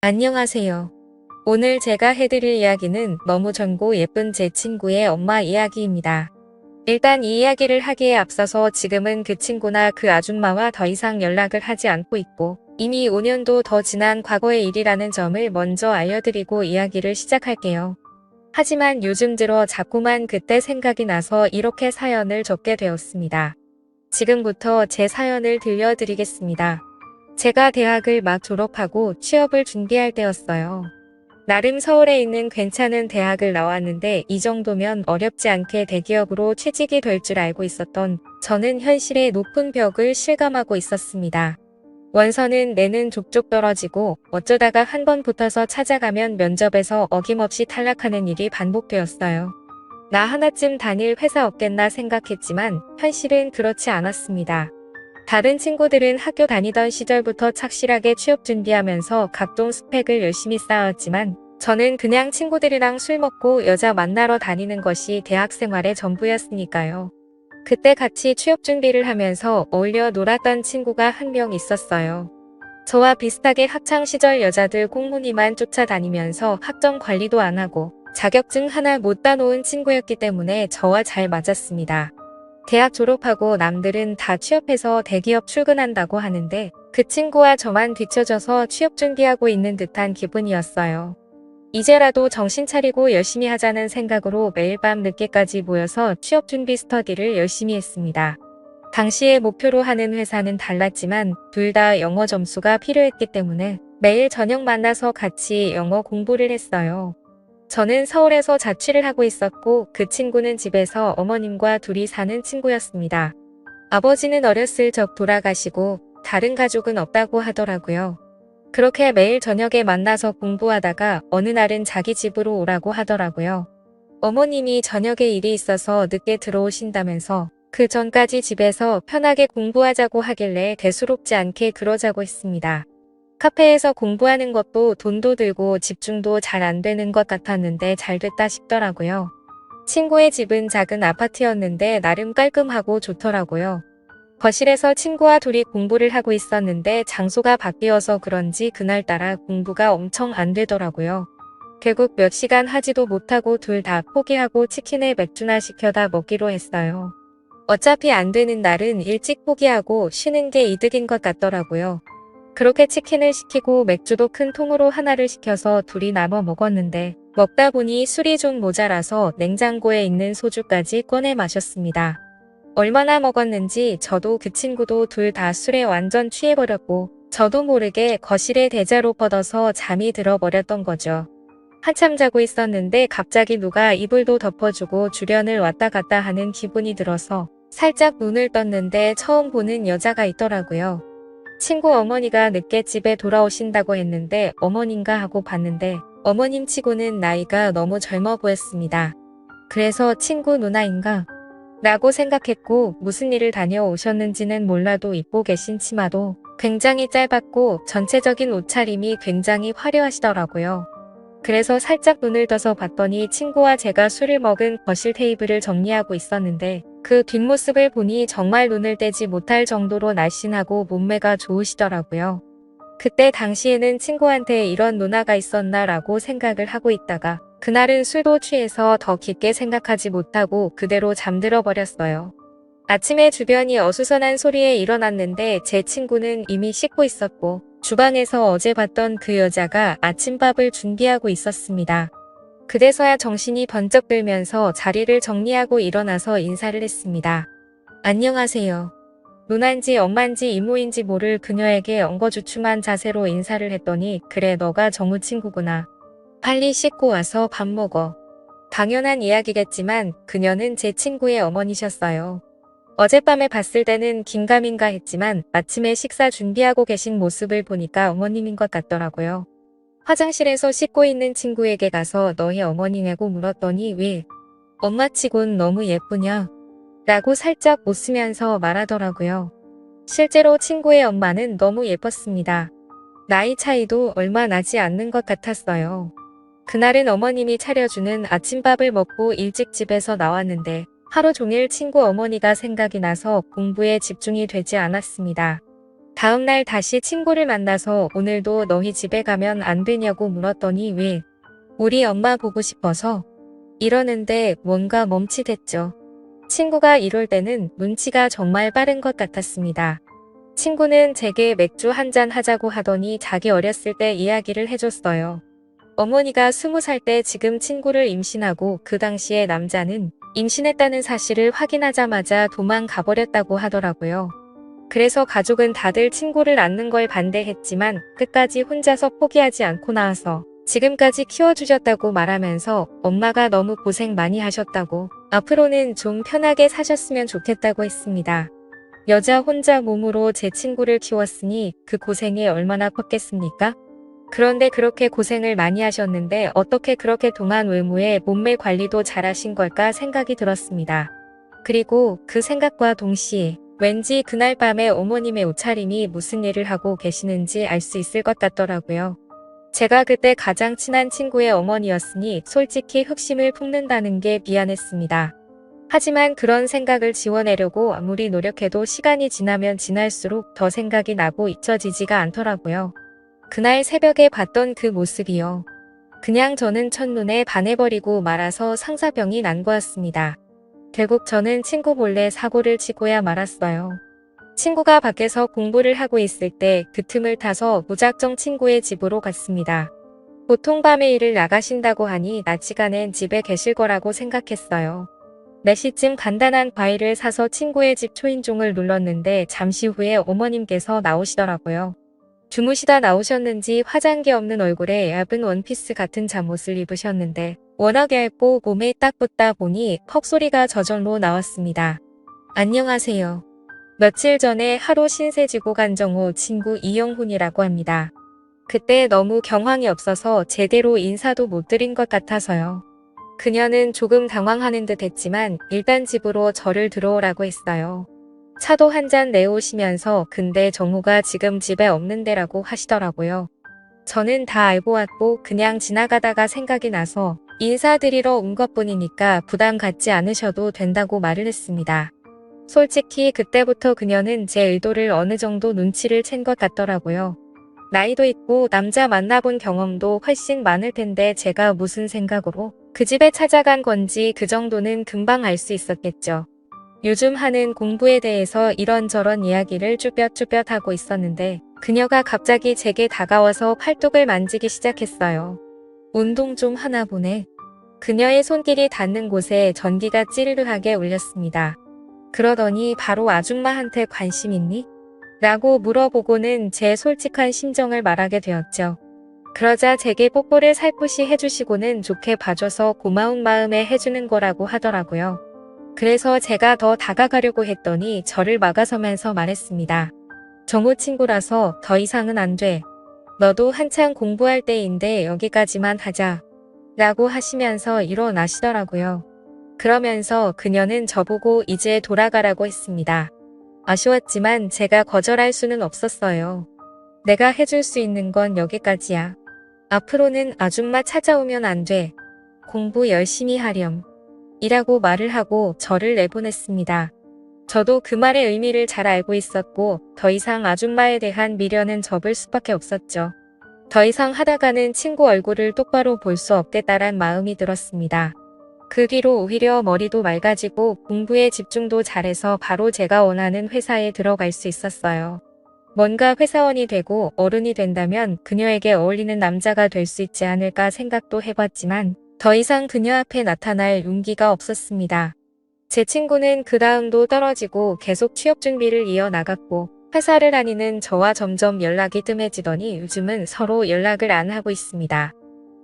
안녕하세요. 오늘 제가 해드릴 이야기는 너무 젊고 예쁜 제 친구의 엄마 이야기입니다. 일단 이 이야기를 하기에 앞서서 지금은 그 친구나 그 아줌마와 더 이상 연락을 하지 않고 있고 이미 5년도 더 지난 과거의 일이라는 점을 먼저 알려드리고 이야기를 시작할게요. 하지만 요즘 들어 자꾸만 그때 생각이 나서 이렇게 사연을 적게 되었습니다. 지금부터 제 사연을 들려드리겠습니다. 제가 대학을 막 졸업하고 취업을 준비할 때였어요. 나름 서울에 있는 괜찮은 대학을 나왔는데 이 정도면 어렵지 않게 대기업으로 취직이 될 줄 알고 있었던 저는 현실의 높은 벽을 실감하고 있었습니다. 원서는 내는 족족 떨어지고 어쩌다가 한 번 붙어서 찾아가면 면접에서 어김없이 탈락하는 일이 반복되었어요. 나 하나쯤 다닐 회사 없겠나 생각했지만 현실은 그렇지 않았습니다. 다른 친구들은 학교 다니던 시절부터 착실하게 취업 준비하면서 각종 스펙을 열심히 쌓았지만 저는 그냥 친구들이랑 술 먹고 여자 만나러 다니는 것이 대학 생활의 전부였으니까요. 그때 같이 취업 준비를 하면서 어울려 놀았던 친구가 한 명 있었어요. 저와 비슷하게 학창시절 여자들 꽁무니만 쫓아다니면서 학점 관리도 안 하고 자격증 하나 못 따놓은 친구였기 때문에 저와 잘 맞았습니다. 대학 졸업하고 남들은 다 취업해서 대기업 출근한다고 하는데 그 친구와 저만 뒤처져서 취업 준비하고 있는 듯한 기분이었어요. 이제라도 정신 차리고 열심히 하자는 생각으로 매일 밤 늦게까지 모여서 취업 준비 스터디를 열심히 했습니다. 당시에 목표로 하는 회사는 달랐지만 둘 다 영어 점수가 필요했기 때문에 매일 저녁 만나서 같이 영어 공부를 했어요. 저는 서울에서 자취를 하고 있었고 그 친구는 집에서 어머님과 둘이 사는 친구였습니다. 아버지는 어렸을 적 돌아가시고 다른 가족은 없다고 하더라고요. 그렇게 매일 저녁에 만나서 공부하다가 어느 날은 자기 집으로 오라고 하더라고요. 어머님이 저녁에 일이 있어서 늦게 들어오신다면서 그 전까지 집에서 편하게 공부하자고 하길래 대수롭지 않게 그러자고 했습니다. 카페에서 공부하는 것도 돈도 들고 집중도 잘 안 되는 것 같았는데 잘 됐다 싶더라고요. 친구의 집은 작은 아파트였는데 나름 깔끔하고 좋더라고요. 거실에서 친구와 둘이 공부를 하고 있었는데 장소가 바뀌어서 그런지 그날따라 공부가 엄청 안 되더라고요. 결국 몇 시간 하지도 못하고 둘 다 포기하고 치킨에 맥주나 시켜다 먹기로 했어요. 어차피 안 되는 날은 일찍 포기하고 쉬는 게 이득인 것 같더라고요. 그렇게 치킨을 시키고 맥주도 큰 통으로 하나를 시켜서 둘이 나눠 먹었는데 먹다 보니 술이 좀 모자라서 냉장고에 있는 소주까지 꺼내 마셨습니다. 얼마나 먹었는지 저도 그 친구도 둘 다 술에 완전 취해버렸고 저도 모르게 거실에 대자로 뻗어서 잠이 들어버렸던 거죠. 한참 자고 있었는데 갑자기 누가 이불도 덮어주고 주변을 왔다 갔다 하는 기분이 들어서 살짝 눈을 떴는데 처음 보는 여자가 있더라고요. 친구 어머니가 늦게 집에 돌아오신다고 했는데 어머님가 하고 봤는데 어머님 치고는 나이가 너무 젊어 보였습니다. 그래서 친구 누나인가? 라고 생각했고 무슨 일을 다녀오셨는지는 몰라도 입고 계신 치마도 굉장히 짧았고 전체적인 옷차림이 굉장히 화려하시더라고요. 그래서 살짝 눈을 떠서 봤더니 친구와 제가 술을 먹은 거실 테이블을 정리하고 있었는데 그 뒷모습을 보니 정말 눈을 떼지 못할 정도로 날씬하고 몸매가 좋으시더라고요. 그때 당시에는 친구한테 이런 누나가 있었나 라고 생각을 하고 있다가 그날은 술도 취해서 더 깊게 생각하지 못하고 그대로 잠들어 버렸어요. 아침에 주변이 어수선한 소리에 일어났는데 제 친구는 이미 씻고 있었고 주방에서 어제 봤던 그 여자가 아침밥을 준비하고 있었습니다. 그제서야 정신이 번쩍 들면서 자리를 정리하고 일어나서 인사를 했습니다. 안녕하세요. 누난지 엄만지 이모인지 모를 그녀에게 엉거주춤한 자세로 인사를 했더니 그래 너가 정우 친구구나. 빨리 씻고 와서 밥 먹어. 당연한 이야기겠지만 그녀는 제 친구의 어머니셨어요. 어젯밤에 봤을 때는 긴가민가 했지만 아침에 식사 준비하고 계신 모습을 보니까 어머님인 것 같더라고요. 화장실에서 씻고 있는 친구에게 가서 너희 어머니냐고 물었더니 왜? 엄마치곤 너무 예쁘냐? 라고 살짝 웃으면서 말하더라고요. 실제로 친구의 엄마는 너무 예뻤습니다. 나이 차이도 얼마 나지 않는 것 같았어요. 그날은 어머님이 차려주는 아침밥을 먹고 일찍 집에서 나왔는데 하루 종일 친구 어머니가 생각이 나서 공부에 집중이 되지 않았습니다. 다음날 다시 친구를 만나서 오늘도 너희 집에 가면 안 되냐고 물었더니 왜? 우리 엄마 보고 싶어서? 이러는데 뭔가 멈칫했죠. 친구가 이럴 때는 눈치가 정말 빠른 것 같았습니다. 친구는 제게 맥주 한잔 하자고 하더니 자기 어렸을 때 이야기를 해줬어요. 어머니가 20살 때 지금 친구를 임신하고 그 당시에 남자는 임신했다는 사실을 확인하자마자 도망가버렸다고 하더라고요. 그래서 가족은 다들 친구를 낳는 걸 반대했지만 끝까지 혼자서 포기하지 않고 나와서 지금까지 키워주셨다고 말하면서 엄마가 너무 고생 많이 하셨다고 앞으로는 좀 편하게 사셨으면 좋겠다고 했습니다. 여자 혼자 몸으로 제 친구를 키웠으니 그 고생이 얼마나 컸겠습니까? 그런데 그렇게 고생을 많이 하셨는데 어떻게 그렇게 동안 외모에 몸매 관리도 잘하신 걸까 생각이 들었습니다. 그리고 그 생각과 동시에 왠지 그날 밤에 어머님의 옷차림이 무슨 일을 하고 계시는지 알 수 있을 것 같더라고요. 제가 그때 가장 친한 친구의 어머니였으니 솔직히 흑심을 품는다는 게 미안했습니다. 하지만 그런 생각을 지워내려고 아무리 노력해도 시간이 지나면 지날수록 더 생각이 나고 잊혀지지가 않더라고요. 그날 새벽에 봤던 그 모습이요. 그냥 저는 첫눈에 반해버리고 말아서 상사병이 난 거였습니다. 결국 저는 친구 몰래 사고를 치고야 말았어요. 친구가 밖에서 공부를 하고 있을 때 그 틈을 타서 무작정 친구의 집으로 갔습니다. 보통 밤에 일을 나가신다고 하니 낮 시간엔 집에 계실 거라고 생각했어요. 4시쯤 간단한 과일을 사서 친구의 집 초인종을 눌렀는데 잠시 후에 어머님께서 나오시더라고요. 주무시다 나오셨는지 화장기 없는 얼굴에 얇은 원피스 같은 잠옷을 입으셨는데 워낙 얇고 몸에 딱 붙다 보니 헉소리가 저절로 나왔습니다. 안녕하세요. 며칠 전에 하루 신세 지고 간 정호 친구 이영훈이라고 합니다. 그때 너무 경황이 없어서 제대로 인사도 못 드린 것 같아서요. 그녀는 조금 당황하는 듯 했지만 일단 집으로 저를 들어오라고 했어요. 차도 한 잔 내오시면서 근데 정호가 지금 집에 없는데라고 하시더라고요. 저는 다 알고 왔고 그냥 지나가다가 생각이 나서 인사드리러 온 것뿐이니까 부담 갖지 않으셔도 된다고 말을 했습니다. 솔직히 그때부터 그녀는 제 의도를 어느 정도 눈치를 챈 것 같더라고요. 나이도 있고 남자 만나본 경험도 훨씬 많을 텐데 제가 무슨 생각으로 그 집에 찾아간 건지 그 정도는 금방 알 수 있었겠죠. 요즘 하는 공부에 대해서 이런저런 이야기를 쭈뼛쭈뼛 하고 있었는데 그녀가 갑자기 제게 다가와서 팔뚝을 만지기 시작했어요. 운동 좀 하나 보네. 그녀의 손길이 닿는 곳에 전기가 찌르르하게 울렸습니다. 그러더니 바로 아줌마한테 관심 있니? 라고 물어보고는 제 솔직한 심정을 말하게 되었죠. 그러자 제게 뽀뽀를 살포시 해주시고는 좋게 봐줘서 고마운 마음에 해주는 거라고 하더라고요. 그래서 제가 더 다가가려고 했더니 저를 막아서면서 말했습니다. 정호 친구라서 더 이상은 안 돼. 너도 한창 공부할 때인데 여기까지만 하자. 라고 하시면서 일어나시더라고요. 그러면서 그녀는 저보고 이제 돌아가라고 했습니다. 아쉬웠지만 제가 거절할 수는 없었어요. 내가 해줄 수 있는 건 여기까지야. 앞으로는 아줌마 찾아오면 안 돼. 공부 열심히 하렴. 이라고 말을 하고 저를 내보냈습니다. 저도 그 말의 의미를 잘 알고 있었고 더 이상 아줌마에 대한 미련은 접을 수밖에 없었죠. 더 이상 하다가는 친구 얼굴을 똑바로 볼 수 없겠다란 마음이 들었습니다. 그 뒤로 오히려 머리도 맑아지고 공부에 집중도 잘해서 바로 제가 원하는 회사에 들어갈 수 있었어요. 뭔가 회사원이 되고 어른이 된다면 그녀에게 어울리는 남자가 될 수 있지 않을까 생각도 해봤지만 더 이상 그녀 앞에 나타날 용기가 없었습니다. 제 친구는 그 다음도 떨어지고 계속 취업 준비를 이어나갔고 회사를 다니는 저와 점점 연락이 뜸해지더니 요즘은 서로 연락을 안 하고 있습니다.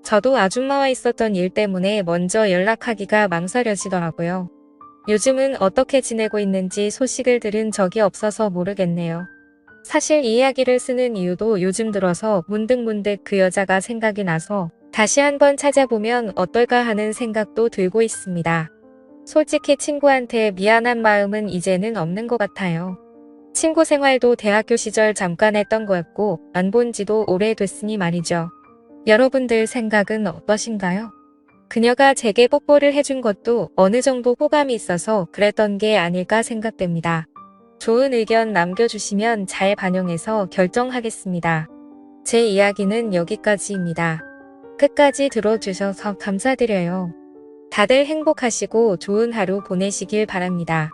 저도 아줌마와 있었던 일 때문에 먼저 연락하기가 망설여지더라고요. 요즘은 어떻게 지내고 있는지 소식을 들은 적이 없어서 모르겠네요. 사실 이 이야기를 쓰는 이유도 요즘 들어서 문득문득 그 여자가 생각이 나서 다시 한번 찾아보면 어떨까 하는 생각도 들고 있습니다. 솔직히 친구한테 미안한 마음은 이제는 없는 것 같아요. 친구 생활도 대학교 시절 잠깐 했던 거였고 안 본 지도 오래됐으니 말이죠. 여러분들 생각은 어떠신가요? 그녀가 제게 뽀뽀를 해준 것도 어느 정도 호감이 있어서 그랬던 게 아닐까 생각됩니다. 좋은 의견 남겨주시면 잘 반영해서 결정하겠습니다. 제 이야기는 여기까지입니다. 끝까지 들어주셔서 감사드려요. 다들 행복하시고 좋은 하루 보내시길 바랍니다.